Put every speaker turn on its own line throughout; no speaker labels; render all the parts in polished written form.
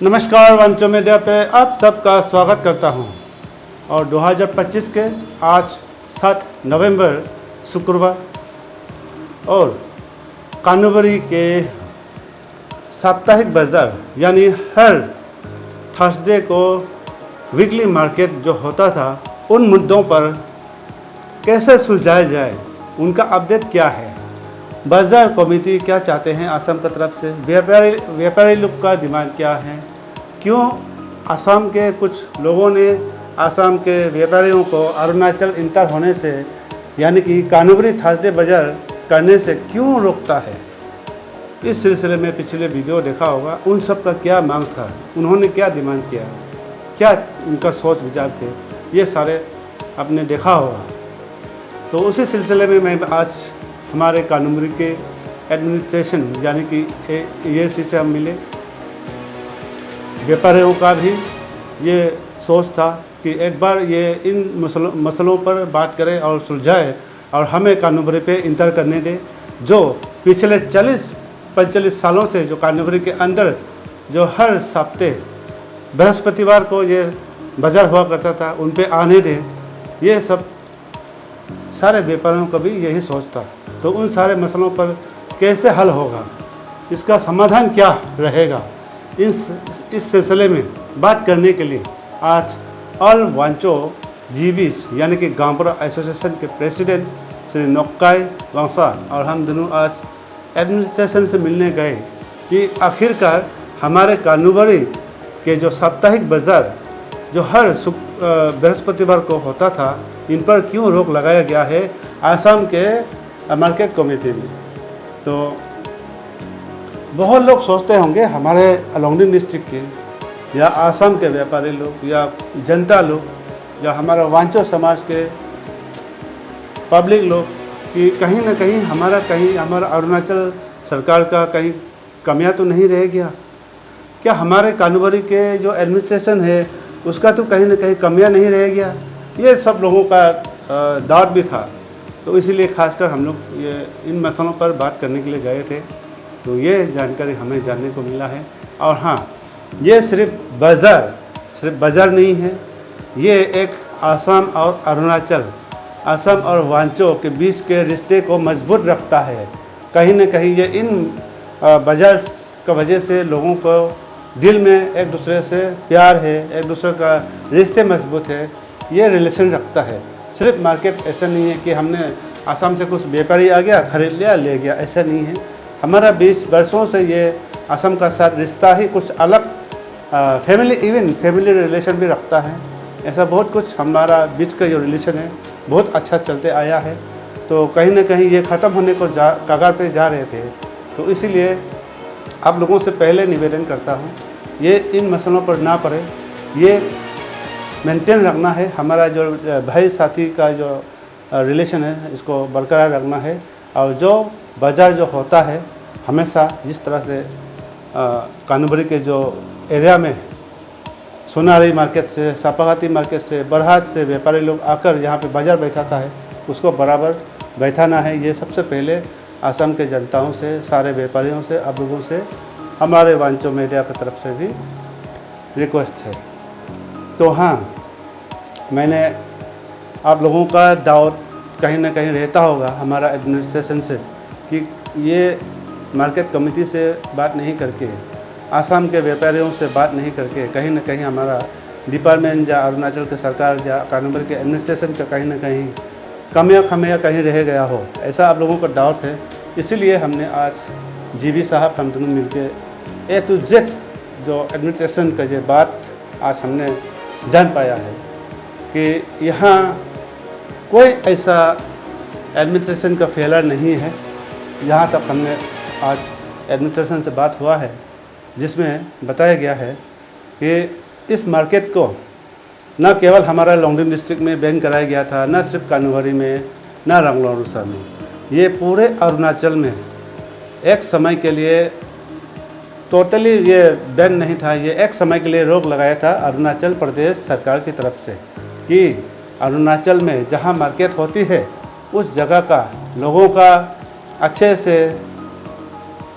नमस्कार, वांचो मीडिया पे आप सबका स्वागत करता हूं। और 2025 के आज 7 नवंबर शुक्रवार और कानूबरी के साप्ताहिक बाज़ार यानी हर थर्सडे को वीकली मार्केट जो होता था, उन मुद्दों पर कैसे सुलझाया जाए, उनका अपडेट क्या है, बाज़ार कमेटी क्या चाहते हैं असम की तरफ से, व्यापारी लोग का डिमांड क्या है, क्यों असम के कुछ लोगों ने असम के व्यापारियों को अरुणाचल इंटर होने से यानी कि कानूबरी थर्सडे बाज़ार करने से क्यों रोकता है। इस सिलसिले में पिछले वीडियो देखा होगा, उन सब का क्या मांग था, उन्होंने क्या डिमांड किया, क्या उनका सोच विचार थे, ये सारे आपने देखा होगा। तो उसी सिलसिले में मैं आज हमारे कानूबरी के एडमिनिस्ट्रेशन यानी कि AAC से हम मिले। व्यापारियों का भी ये सोच था कि एक बार ये इन मसलों पर बात करें और सुलझाए और हमें कानूबरी पे इंटर करने दे। जो पिछले 40-45 सालों से जो कानूबरी के अंदर जो हर हफ्ते बृहस्पतिवार को ये बाज़ार हुआ करता था, उन पे आने दें। ये सब सारे व्यापारियों का भी यही सोच था। तो उन सारे मसलों पर कैसे हल होगा, इसका समाधान क्या रहेगा, इस सिलसिले में बात करने के लिए आज ऑल वांचो जीबीस यानी कि गांवपुरा एसोसिएशन के प्रेसिडेंट श्री नोक्काई वांगसा और हम दोनों आज एडमिनिस्ट्रेशन से मिलने गए कि आखिरकार हमारे कानूबरी के जो साप्ताहिक बाज़ार जो हर बृहस्पतिवार को होता था, इन पर क्यों रोक लगाया गया है असम के मार्केट कमेटी में। तो बहुत लोग सोचते होंगे हमारे अलोंगडिंग डिस्ट्रिक्ट के या असम के व्यापारी लोग या जनता लोग या हमारा वांचो समाज के पब्लिक लोग कि कहीं ना कहीं हमारा अरुणाचल सरकार का कहीं कमियां तो नहीं रह गया क्या, हमारे कानूबरी के जो एडमिनिस्ट्रेशन है उसका तो कहीं ना कहीं कमियां नहीं रह गया। ये सब लोगों का डाउट भी था। तो इसीलिए खासकर हम लोग ये इन मसलों पर बात करने के लिए गए थे। तो ये जानकारी हमें जानने को मिला है। और हाँ, ये सिर्फ बाज़ार नहीं है, ये एक असम और अरुणाचल, असम और वांचो के बीच के रिश्ते को मजबूत रखता है। कहीं ना कहीं ये इन बाज़ार का वजह से लोगों को दिल में एक दूसरे से प्यार है, एक दूसरे का रिश्ते मजबूत है, ये रिलेशन रखता है। सिर्फ मार्केट ऐसा नहीं है कि हमने असम से कुछ व्यापारी आ गया, खरीद लिया, ले गया, ऐसा नहीं है। हमारा 20 वर्षों से ये असम का साथ रिश्ता ही कुछ अलग फैमिली रिलेशन भी रखता है। ऐसा बहुत कुछ हमारा बीच का जो रिलेशन है बहुत अच्छा चलते आया है। तो कहीं ना कहीं ये ख़त्म होने को कगार पे जा रहे थे। तो इसीलिए आप लोगों से पहले निवेदन करता हूँ, ये इन मसलों पर ना पड़े, ये मेंटेन रखना है। हमारा जो भाई साथी का जो रिलेशन है इसको बरकरार रखना है। और जो बाज़ार जो होता है हमेशा जिस तरह से कानूबरी के जो एरिया में सोनारी मार्केट से, सापाहाती मार्केट से, बरहाट से व्यापारी लोग आकर यहाँ पे बाज़ार बैठाता है, उसको बराबर बैठाना है। ये सबसे पहले असम के जनताओं से, सारे व्यापारियों से, आप लोगों से, हमारे वांचो मीडिया की तरफ से भी रिक्वेस्ट है। तो हाँ, मैंने आप लोगों का डाउट कहीं ना कहीं रहता होगा हमारा एडमिनिस्ट्रेशन से कि ये मार्केट कमेटी से बात नहीं करके, असम के व्यापारियों से बात नहीं करके कहीं ना कहीं हमारा डिपार्टमेंट या अरुणाचल के सरकार या कानूबरी के एडमिनिस्ट्रेशन का कहीं ना कहीं कमियां कहीं रह गया हो, ऐसा आप लोगों का डाउट है। इसीलिए हमने आज जीबी साहब हम दोनों मिलके A to Z जो एडमिनिस्ट्रेशन का ये बात आज हमने जान पाया है कि यहाँ कोई ऐसा एडमिनिस्ट्रेशन का फेलर नहीं है। यहाँ तक हमने आज एडमिनिस्ट्रेशन से बात हुआ है जिसमें बताया गया है कि इस मार्केट को न केवल हमारा लोंगडिंग डिस्ट्रिक्ट में बैन कराया गया था, न सिर्फ कानूबरी में, न रंगलोरुसा में, ये पूरे अरुणाचल में एक समय के लिए टोटली ये बैन नहीं था। ये एक समय के लिए रोक लगाया था अरुणाचल प्रदेश सरकार की तरफ से कि अरुणाचल में जहाँ मार्केट होती है उस जगह का लोगों का अच्छे से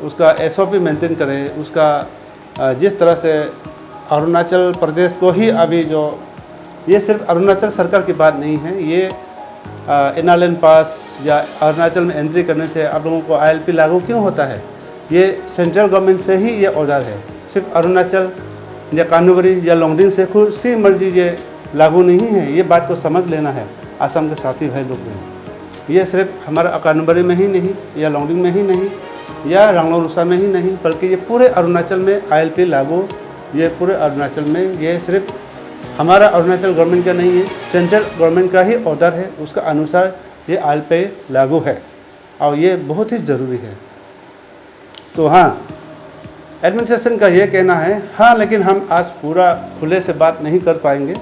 उसका SOP मेंटेन करें, उसका जिस तरह से अरुणाचल प्रदेश को ही अभी जो, ये सिर्फ अरुणाचल सरकार की बात नहीं है, ये इनालन पास या अरुणाचल में एंट्री करने से आप लोगों को ILP लागू क्यों होता है, ये सेंट्रल गवर्नमेंट से ही ये ऑर्डर है। सिर्फ अरुणाचल या कानूबरी या लोंगडिंग से खुद सी मर्जी ये लागू नहीं है, ये बात को समझ लेना है असम के साथी भाई लोग में। ये सिर्फ हमारा कानूबरी में ही नहीं या लोंगडिंग में ही नहीं या रंगलोरुसा में ही नहीं, बल्कि ये पूरे अरुणाचल में ILP लागू, ये पूरे अरुणाचल में, ये सिर्फ हमारा अरुणाचल गवर्नमेंट का नहीं है, सेंट्रल गवर्नमेंट का ही ऑर्डर है, उसका अनुसार ये ILP लागू है और ये बहुत ही ज़रूरी है। तो हाँ, एडमिनिस्ट्रेशन का ये कहना है, हाँ लेकिन हम आज पूरा खुले से बात नहीं कर पाएंगे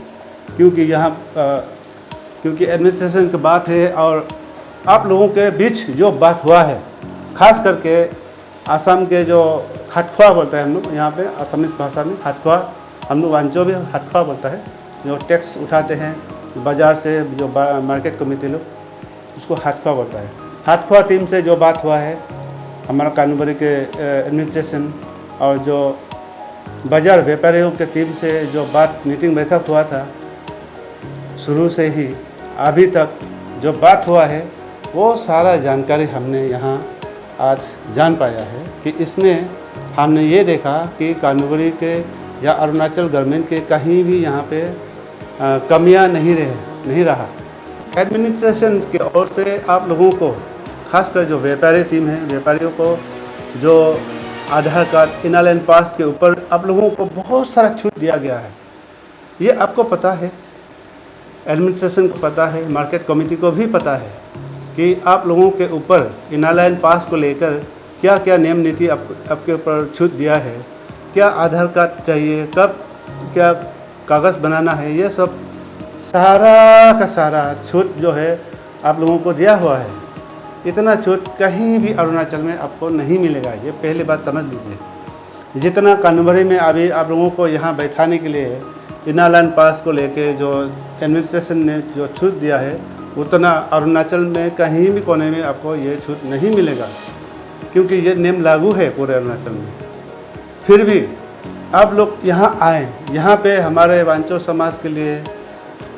क्योंकि यहाँ क्योंकि एडमिनिस्ट्रेशन की बात है और आप लोगों के बीच जो बात हुआ है, ख़ास करके आसाम के जो हाटख्वा बोलते हैं हम लोग यहाँ पे असमीज भाषा में, हाटख्वा, हम लोग वांचो भी हाटख्वा बोलता है, जो टैक्स उठाते हैं बाज़ार से, जो मार्केट कमेटी लोग, उसको हाटख्वा बोलता है। हाटख्वा टीम से जो बात हुआ है हमारा कानूबरी के एडमिनिस्ट्रेशन और जो बाज़ार व्यापारियों के टीम से जो बात मीटिंग बैठक हुआ था, शुरू से ही अभी तक जो बात हुआ है वो सारा जानकारी हमने यहाँ आज जान पाया है कि इसमें हमने ये देखा कि कानूबरी के या अरुणाचल गवर्नमेंट के कहीं भी यहाँ पे कमियाँ नहीं रहा। एडमिनिस्ट्रेशन की ओर से आप लोगों को, खासकर जो व्यापारी टीम है, व्यापारियों को जो आधार कार्ड इनालन पास के ऊपर आप लोगों को बहुत सारा छूट दिया गया है। ये आपको पता है, एडमिनिस्ट्रेशन को पता है, मार्केट कमेटी को भी पता है कि आप लोगों के ऊपर इनालन पास को लेकर क्या क्या नियम नीति आपके ऊपर छूट दिया है, क्या आधार कार्ड चाहिए, कब क्या कागज़ बनाना है, ये सब सारा का सारा छूट जो है आप लोगों को दिया हुआ है। इतना छूट कहीं भी अरुणाचल में आपको नहीं मिलेगा, ये पहली बात समझ लीजिए। जितना कानूबरी में अभी आप लोगों को यहाँ बैठाने के लिए इनालन पास को लेके जो एडमिनिस्ट्रेशन ने जो छूट दिया है, उतना अरुणाचल में कहीं भी कोने में आपको ये छूट नहीं मिलेगा क्योंकि ये नियम लागू है पूरे अरुणाचल में। फिर भी आप लोग यहाँ आएँ, यहाँ पे हमारे वांचो समाज के लिए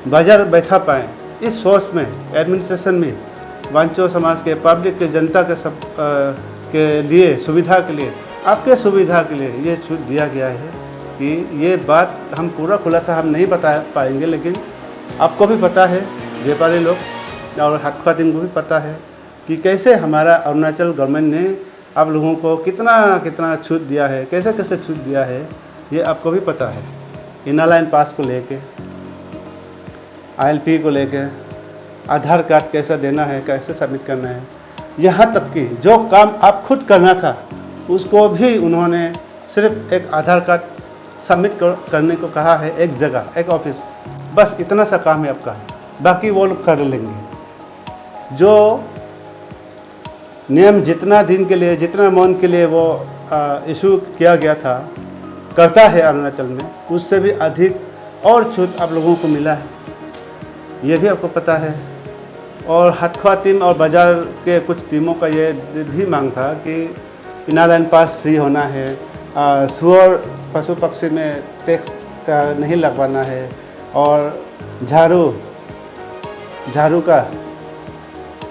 बाज़ार बैठा पाएँ, इस सोच में एडमिनिस्ट्रेशन में वांचो समाज के पब्लिक के जनता के सब के लिए सुविधा के लिए, आपके सुविधा के लिए ये छूट दिया गया है कि ये बात हम पूरा खुलासा हम नहीं बता पाएंगे, लेकिन आपको भी पता है, व्यापारी लोग और हाटख्वा टीम को भी पता है कि कैसे हमारा अरुणाचल गवर्नमेंट ने आप लोगों को कितना छूट दिया है, कैसे कैसे छूट दिया है, ये आपको भी पता है। इनालन पास को लेके, ILP को लेके, आधार कार्ड कैसा देना है, कैसे सबमिट करना है, यहाँ तक कि जो काम आप खुद करना था उसको भी उन्होंने सिर्फ एक आधार कार्ड सबमिट करने को कहा है, एक जगह, एक ऑफिस, बस इतना सा काम है आपका, बाकी वो लोग कर लेंगे। जो नियम जितना दिन के लिए, जितना मंथ के लिए वो इशू किया गया था, करता है अरुणाचल में, उससे भी अधिक और छूट आप लोगों को मिला है, ये भी आपको पता है। और हाटख्वा टीम और बाज़ार के कुछ टीमों का ये भी मांग था कि इनालन पास फ्री होना है, सुअर पशु पक्षी में टैक्स का नहीं लगवाना है, और झाड़ू का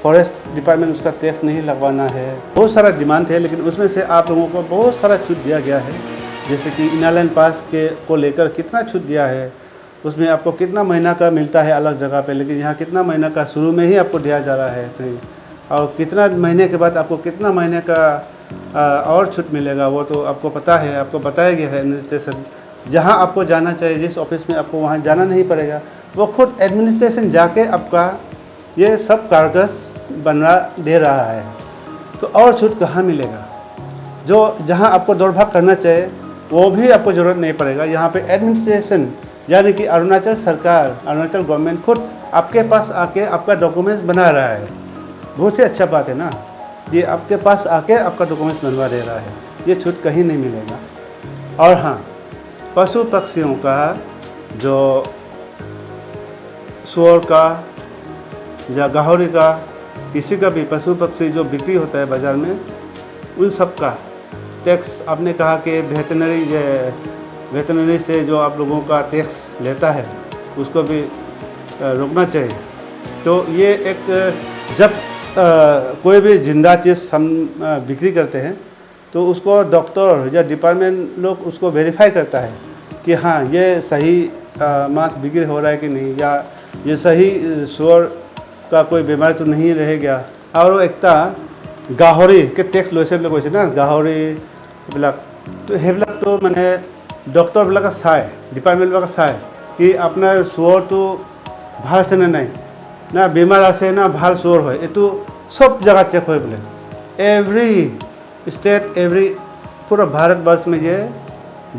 फॉरेस्ट डिपार्टमेंट उसका टैक्स नहीं लगवाना है। बहुत सारा डिमांड है, लेकिन उसमें से आप लोगों को बहुत सारा छूट दिया गया है। जैसे कि इनालन पास के को लेकर कितना छूट दिया है, उसमें आपको कितना महीना का मिलता है अलग जगह पे, लेकिन यहाँ कितना महीना का शुरू में ही आपको दिया जा रहा है फ्री, और कितना महीने के बाद आपको कितना महीने का और छूट मिलेगा वो तो आपको पता है, आपको बताया गया है। एडमिनिस्ट्रेशन जहाँ आपको जाना चाहिए, जिस ऑफिस में आपको वहाँ जाना नहीं पड़ेगा, वो खुद एडमिनिस्ट्रेशन जाके आपका ये सब कागज़ बना दे रहा है। तो और छूट कहाँ मिलेगा? जो जहाँ आपको दौड़-भाग करना चाहिए वो भी आपको ज़रूरत नहीं पड़ेगा। यहाँ पे एडमिनिस्ट्रेशन यानी कि अरुणाचल सरकार, अरुणाचल गवर्नमेंट खुद आपके पास आके आपका डॉक्यूमेंट्स बना रहा है। बहुत ही अच्छा बात है ना, ये आपके पास आके आपका डॉक्यूमेंट्स बनवा दे रहा है, ये छूट कहीं नहीं मिलेगा। और हाँ, पशु पक्षियों का, जो सुअर का या गाहरी का, किसी का भी पशु पक्षी जो बिक्री होता है बाज़ार में, उन सब का टैक्स आपने कहा कि वेटरनरी वेटरनरी से जो आप लोगों का टैक्स लेता है उसको भी रोकना चाहिए। तो ये एक जब कोई भी जिंदा चीज़ हम बिक्री करते हैं तो उसको डॉक्टर या डिपार्टमेंट लोग उसको वेरीफाई करता है कि हाँ ये सही मांस बिक्री हो रहा है कि नहीं, या ये सही सुअर का कोई बीमारी तो नहीं रह गया। और एक गाहरी के टेक्स লৈছে বুলি কৈছে না, গাহৰি এইবিলাক তো সেইবিলাকতো মানে ডক্টৰবিলাকে চায়, ডিপাৰ্টমেণ্টবিলাকে চায় কি আপোনাৰ সুৰটো ভাল আছেনে নাই, না বেমাৰ আছে না ভাল সুৰ হয়, এইটো सब जगह चेक हो बोले। एवरी स्टेट एवरी पूरा भारतवर्ष में ये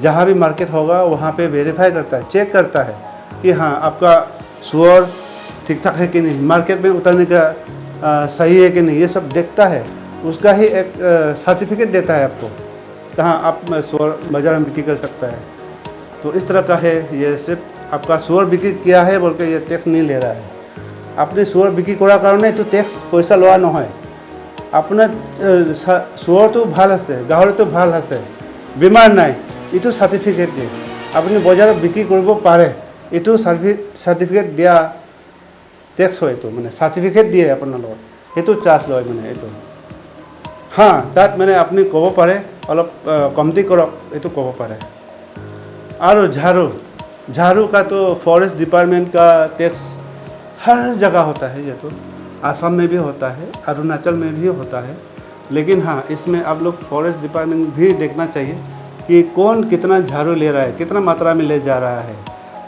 जहाँ भी मार्केट होगा वहाँ पे वेरीफाई करता है, चेक करता है कि हाँ आपका सुअर ठीक ठाक है कि नहीं, मार्केट में उतरने का सही है कि नहीं, ये सब देखता है। उसका ही एक सर्टिफिकेट देता है आपको, कहाँ आप सुअर बाज़ार में बिक्री कर सकता है। तो इस तरह का है, ये सिर्फ आपका सुअर बिक्री किया है बोल के ये टैक्स नहीं ले रहा है। अपने सुअर बिक्री करार कारण तो टैक्स पैसा लोৱা নহয়। আপোনাৰ सुअर तो ভাল আছে, গাহৰি তো ভাল আছে, বেমাৰ নাই, এইটো সাৰ্টিফিকেট দিয়ে। আপুনি বজাৰত বিক্ৰী কৰিব পাৰে, এইটো সাৰ্টিফিকেট দিয়া टैक्स হয়। এইটো মানে সাৰ্টিফিকেট দিয়ে আপোনাৰ লগত, সেইটো চাৰ্জ লয় মানে এইটো। हाँ তাত মানে আপুনি ক'ব পাৰে অলপ কমতি কৰক, এইটো ক'ব পাৰে। और झाड़ू का तो फॉरेस्ट डिपार्टमेंट का टैक्स हर जगह होता है। ये तो आसाम में भी होता है, अरुणाचल में भी होता है। लेकिन हाँ इसमें आप लोग फॉरेस्ट डिपार्टमेंट भी देखना चाहिए कि कौन कितना झाड़ू ले रहा है, कितना मात्रा में ले जा रहा है।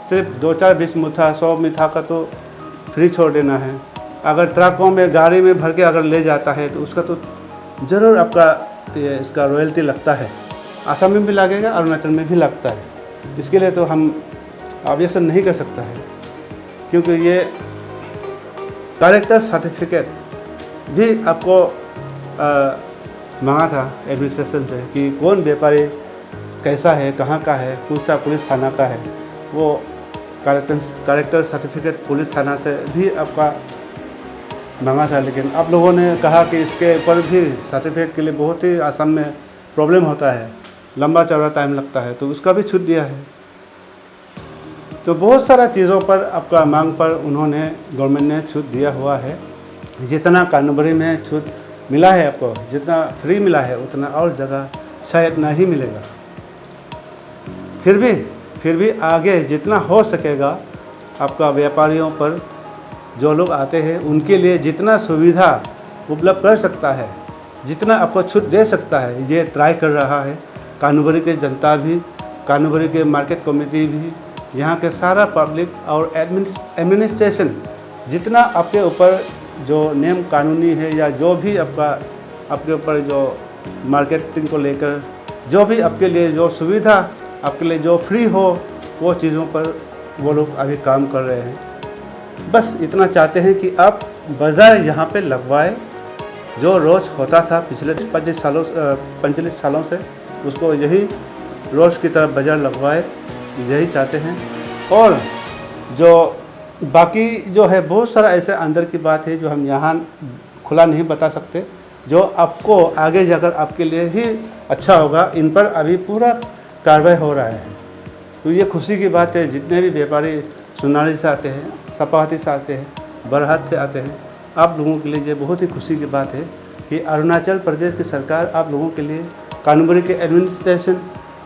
सिर्फ 2-4-20 मुठा 100 मुठा का तो फ्री छोड़ देना है। अगर ट्रकों में गाड़ी में भर के अगर ले जाता है तो उसका तो ज़रूर आपका इसका रॉयल्टी लगता है। आसाम में भी लगेगा, अरुणाचल में भी लगता है। इसके लिए तो हम ऑब्जेक्शन नहीं कर सकता है, क्योंकि ये कलेक्टर सर्टिफिकेट भी आपको मांगा था एडमिनिस्ट्रेशन से कि कौन व्यापारी कैसा है, कहाँ का है, कौन सा पुलिस थाना का है। वो कलेक्टर सर्टिफिकेट पुलिस थाना से भी आपका मांगा था। लेकिन आप लोगों ने कहा कि इसके ऊपर भी सर्टिफिकेट के लिए बहुत ही आसाम में प्रॉब्लम होता है, लंबा चौड़ा टाइम लगता है, तो उसका भी छूट दिया है। तो बहुत सारा चीज़ों पर आपका मांग पर उन्होंने गवर्नमेंट ने छूट दिया हुआ है। जितना कानूबरी में छूट मिला है आपको, जितना फ्री मिला है उतना और जगह शायद ना ही मिलेगा। फिर भी आगे जितना हो सकेगा आपका व्यापारियों पर जो लोग आते हैं उनके लिए जितना सुविधा उपलब्ध कर सकता है, जितना आपको छूट दे सकता है, ये ट्राई कर रहा है। कानूबरी के जनता भी, कानूबरी के मार्केट कमेटी भी, यहाँ के सारा पब्लिक और एडमिनिस्ट्रेशन, जितना आपके ऊपर जो नियम कानूनी है या जो भी आपके ऊपर जो मार्केटिंग को लेकर जो भी आपके लिए जो सुविधा आपके लिए जो फ्री हो, वो चीज़ों पर वो लोग अभी काम कर रहे हैं। बस इतना चाहते हैं कि आप बाज़ार यहाँ पे लगवाए, जो रोज़ होता था पिछले 45 सालों से, उसको यही रोज़ की तरफ बाज़ार लगवाए, यही चाहते हैं। और जो बाकी जो है बहुत सारा ऐसे अंदर की बात है जो हम यहाँ खुला नहीं बता सकते, जो आपको आगे जाकर आपके लिए ही अच्छा होगा। इन पर अभी पूरा कार्रवाई हो रहा है। तो ये खुशी की बात है, जितने भी व्यापारी सोनारी से आते हैं, सपाहती से आते हैं, बरहात से आते हैं, आप लोगों के लिए ये बहुत ही खुशी की बात है कि अरुणाचल प्रदेश की सरकार आप लोगों के लिए, कानूबरी के एडमिनिस्ट्रेशन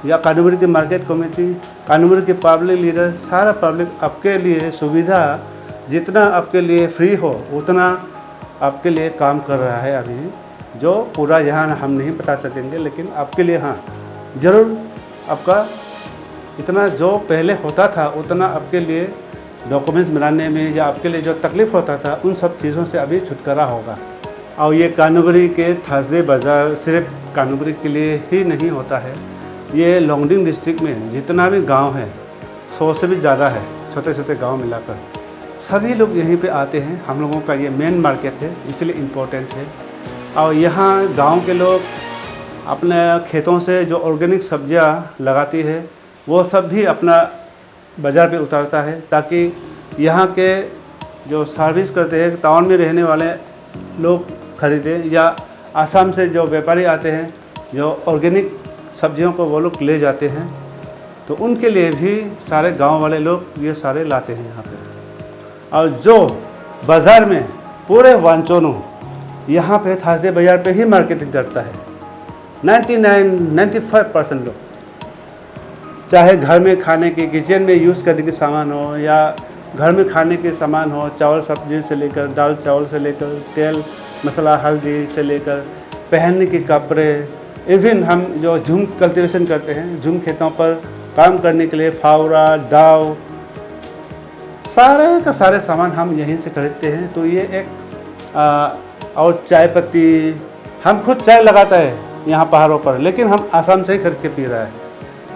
या कानूबरी की मार्केट कमेटी, कानूबरी के पब्लिक लीडर, सारा पब्लिक आपके लिए सुविधा जितना आपके लिए फ्री हो उतना आपके लिए काम कर रहा है अभी। जो पूरा यहाँ हम नहीं बता सकेंगे, लेकिन आपके लिए हाँ ज़रूर आपका इतना जो पहले होता था उतना आपके लिए डॉक्यूमेंट्स बनाने में या आपके लिए जो तकलीफ़ होता था उन सब चीज़ों से अभी छुटकारा होगा। और ये कानूबरी के थर्सडे बाज़ार सिर्फ कानूबरी के लिए ही नहीं होता है। ये लोंगडिंग डिस्ट्रिक्ट में जितना भी गांव है, 100 से भी ज़्यादा है, छोटे छोटे गांव मिलाकर सभी लोग यहीं पे आते हैं। हम लोगों का ये मेन मार्केट है, इसलिए इम्पोर्टेंट है। और यहाँ गांव के लोग अपने खेतों से जो ऑर्गेनिक सब्जियाँ लगाती है वो सब भी अपना बाज़ार पे उतारता है, ताकि यहाँ के जो सर्विस करते हैं टाउन में रहने वाले लोग खरीदें, या आसाम से जो व्यापारी आते हैं जो ऑर्गेनिक सब्जियों को वो लोग ले जाते हैं। तो उनके लिए भी सारे गांव वाले लोग ये सारे लाते हैं यहाँ पे। और जो बाज़ार में पूरे वांचोनो यहाँ पे थासडे बाज़ार पे ही मार्केटिंग करता है 95% लोग, चाहे घर में खाने के किचन में यूज़ करने के सामान हो या घर में खाने के सामान हो, चावल सब्जी से लेकर दाल चावल से लेकर तेल मसाला हल्दी से लेकर पहनने के कपड़े, इवन हम जो झूम कल्टीवेशन करते हैं, झूम खेतों पर काम करने के लिए फावड़ा दाव सारे का सारे सामान हम यहीं से खरीदते हैं। तो ये एक और चाय पत्ती, हम खुद चाय लगाता है यहाँ पहाड़ों पर, लेकिन हम आसाम से ही खरीद के पी रहा है।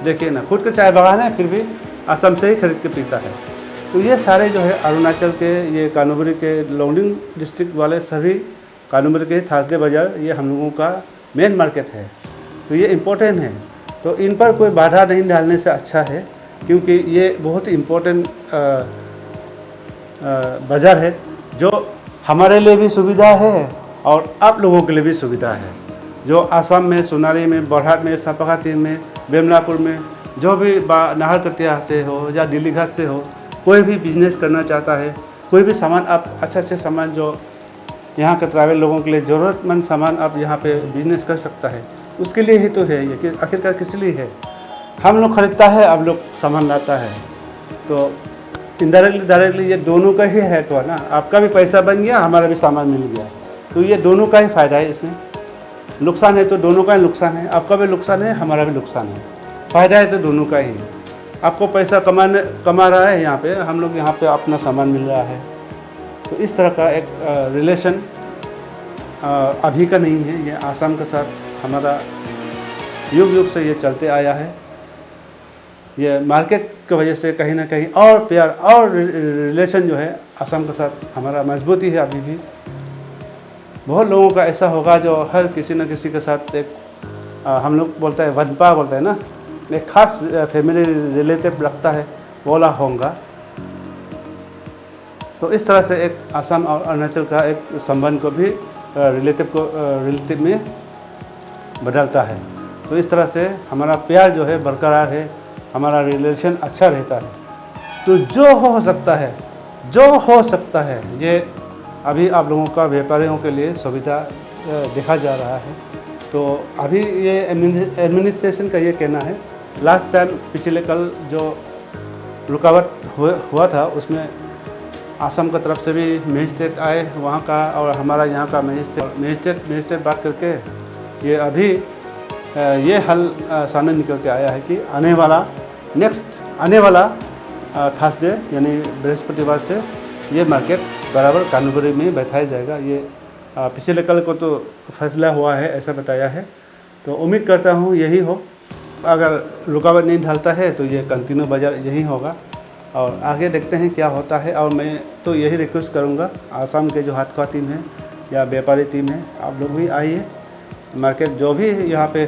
देखिए ना, खुद का चाय बागान है फिर भी आसाम से ही खरीद के पीता है। तो ये सारे जो है अरुणाचल के, ये कानूबरी के लोंगडिंग डिस्ट्रिक्ट वाले सभी कानूबरी के थासडे बाज़ार ये हम लोगों का मेन मार्केट है। तो ये इम्पोर्टेंट है, तो इन पर कोई बाधा नहीं डालने से अच्छा है, क्योंकि ये बहुत इम्पोर्टेंट बाज़ार है जो हमारे लिए भी सुविधा है और आप लोगों के लिए भी सुविधा है। जो आसाम में, सोनारी में, बोरहाट में, सापाखाती में, बेमलापुर में, जो भी नाहरकटिया से हो या दिल्ली घाट से हो, कोई भी बिजनेस करना चाहता है, कोई भी सामान आप अच्छे सामान जो यहाँ के ट्रैवल लोगों के लिए ज़रूरतमंद सामान आप यहाँ पे बिजनेस कर सकता है, उसके लिए ही तो है ये, कि आखिरकार किस लिए है। हम लोग खरीदता है, आप लोग सामान लाता है, तो इनडायरेक्टली डायरेक्टली ये दोनों का ही है तो ना, आपका भी पैसा बन गया, हमारा भी सामान मिल गया। तो ये दोनों का ही फ़ायदा है, इसमें नुकसान है तो दोनों का ही नुकसान है, आपका भी नुकसान है, हमारा भी नुकसान है। फ़ायदा है तो दोनों का ही, आपको पैसा कमा रहा है यहाँ पे, हम लोग यहाँ पे अपना सामान मिल रहा है। तो इस तरह का एक रिलेशन अभी का नहीं है, ये आसाम के साथ हमारा युग से ये चलते आया है। ये मार्केट की वजह से कहीं ना कहीं और प्यार और रिलेशन जो है आसाम के साथ हमारा मजबूती है अभी भी। बहुत लोगों का ऐसा होगा जो हर किसी न किसी के साथ एक हम लोग बोलते हैं वनपा बोलते हैं ना, एक खास फैमिली रिलेटिव रखता है, बोला होगा। तो इस तरह से एक आसाम और अरुणाचल का एक संबंध को भी रिलेटिव में बदलता है। तो इस तरह से हमारा प्यार जो है बरकरार है, हमारा रिलेशन अच्छा रहता है। तो जो हो सकता है ये अभी आप लोगों का व्यापारियों के लिए सुविधा देखा जा रहा है। तो अभी ये एडमिनिस्ट्रेशन का ये कहना है, लास्ट टाइम पिछले कल जो रुकावट हुआ था उसमें आसाम की तरफ से भी मजिस्ट्रेट आए वहाँ का, और हमारा यहाँ का मजिस्ट्रेट बात करके ये अभी ये हल सामने निकल के आया है कि आने वाला थर्सडे यानी बृहस्पतिवार से ये मार्केट बराबर कानूबरी में बैठाया जाएगा। ये पिछले कल को तो फैसला हुआ है, ऐसा बताया है। तो उम्मीद करता हूँ यही हो, अगर रुकावट नहीं ढलता है तो ये कंटिन्यू बाज़ार यही होगा, और आगे देखते हैं क्या होता है। और मैं तो यही रिक्वेस्ट करूँगा आसाम के जो हाथखा टीम है या व्यापारी टीम है, आप लोग भी आइए, मार्केट जो भी यहाँ पे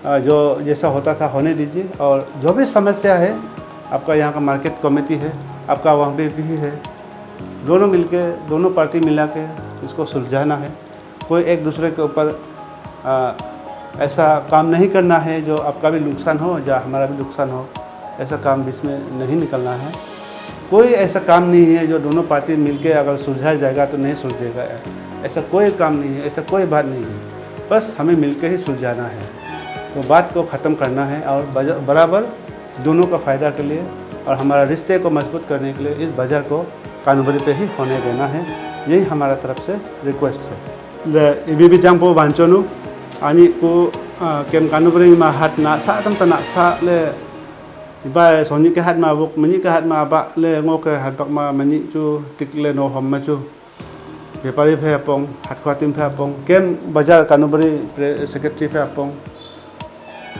जो जैसा होता था होने दीजिए, और जो भी समस्या है आपका यहाँ का मार्केट कमेटी है, आपका वहाँ पे भी है, दोनों मिलके दोनों पार्टी मिला के इसको सुलझाना है। कोई एक दूसरे के ऊपर ऐसा काम नहीं करना है जो आपका भी नुकसान हो या हमारा भी नुकसान हो, ऐसा काम बीच में नहीं निकलना है। कोई ऐसा काम नहीं है जो दोनों पार्टी मिलके अगर सुलझाया जाएगा तो नहीं सुलझेगा, ऐसा कोई काम नहीं है, ऐसा कोई बात नहीं है। बस हमें मिलके ही सुलझाना है, तो बात को ख़त्म करना है, और बराबर दोनों का फ़ायदा के लिए और हमारा रिश्ते को मजबूत करने के लिए इस बाज़ार को कानूबरी पे ही होने देना है। यही हमारा तरफ से रिक्वेस्ट है। इबी भी जंगपो बांचोनु आनी को केम कानूबरी मा हाथ ना सा तम तना सा ले बाय सोनी के हाथ मा बुक मनी के हाथ मा बा ले ngो के हाथ बक मा मनी चु टिकले नो हम चु व्यापारी फे अपंग हाथ खातिम फे अपंग केम बाजार कानूबरी सेक्रेटरी फे अपंग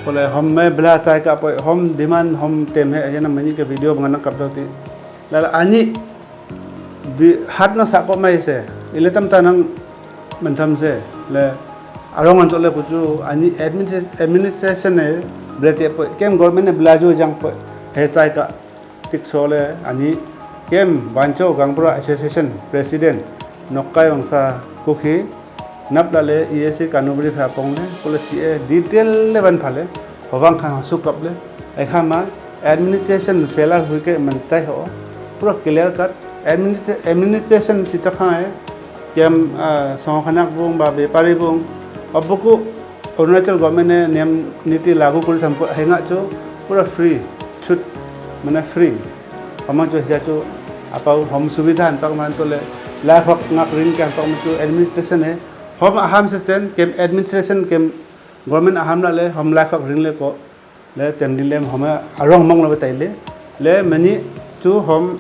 बोले हम मैं बला चाय का हम डिमांड हम टेम है जना मनी के वीडियो बंगना कपड़ोती लाल आनी हाथ ना साको mai से इले तम तनंग मंथम से ले अरोंगन चले कुछ आनी एडमिनिस्ट्रेशन है ब्रेते केम गवर्नमेंट ने ब्लाजो जंग पर है चाय का टिक सोले आनी केम बांचो गंगपुरा एसोसिएशन प्रेसिडेंट नक्काय वंसा कुखी नब डाले ये से कानूबरी फापोंग ने पुलिस डिटेल ले बन फाले हवांग खा सुकप ले ऐखा मा एडमिनिस्ट्रेशन फेलर हुई के मनता हो पूरा क्लियर कट एडमिनिस्ट्रेशन चितखा है कि हम संखनाक बुंग बा व्यापारी बुंग अब को अरुणाचल गवर्नमेंट ने नियम नीति लागू कर हमको हेंगा जो पूरा फ्री छूट माने फ्री हम जो है जो apa हम सुविधा अंतक मान तो ले लाइफ हक ngak ring के अंतक में एडमिनिस्ट्रेशन है हम अहम से के एडमिनिस्ट्रेशन के गवर्नमेंट अहम ला ले हम लाइफ हक ring ले को ले तेम दिले हम अरंग मंग ले बताइले ले मनी जो हम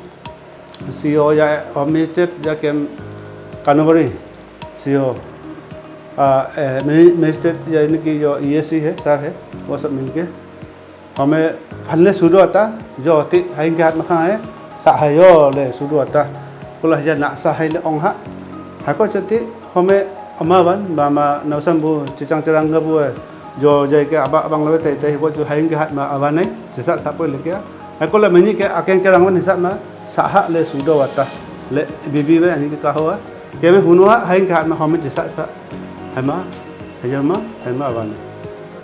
सीओ या होम मिनिस्टर या के कानगरी सीओ मिनिस्टर या इनकी जो ईएसी है सर है वो सब मिलके हमें फलने शुरू होता जो होती हाई के हाथ में कहाँ है सहायो ले शुरू होता कुल हजार ना सहाय ले ओंहा हाको चलती हमें अमावन बामा नवसंबु चिचांग चरंग गबु जो जय के अबा बंग लबे तै तै को जो हाई के हाथ में अबा नहीं जैसा सापो ले के हाको ले मनी के आके के रंग हिसाब में सहा ले शुरू होता ले बीबी वे यानी के कहो के में हुनुआ हाई के हाथ में हमें जैसा सा हमा हजरमा हमा अबा नहीं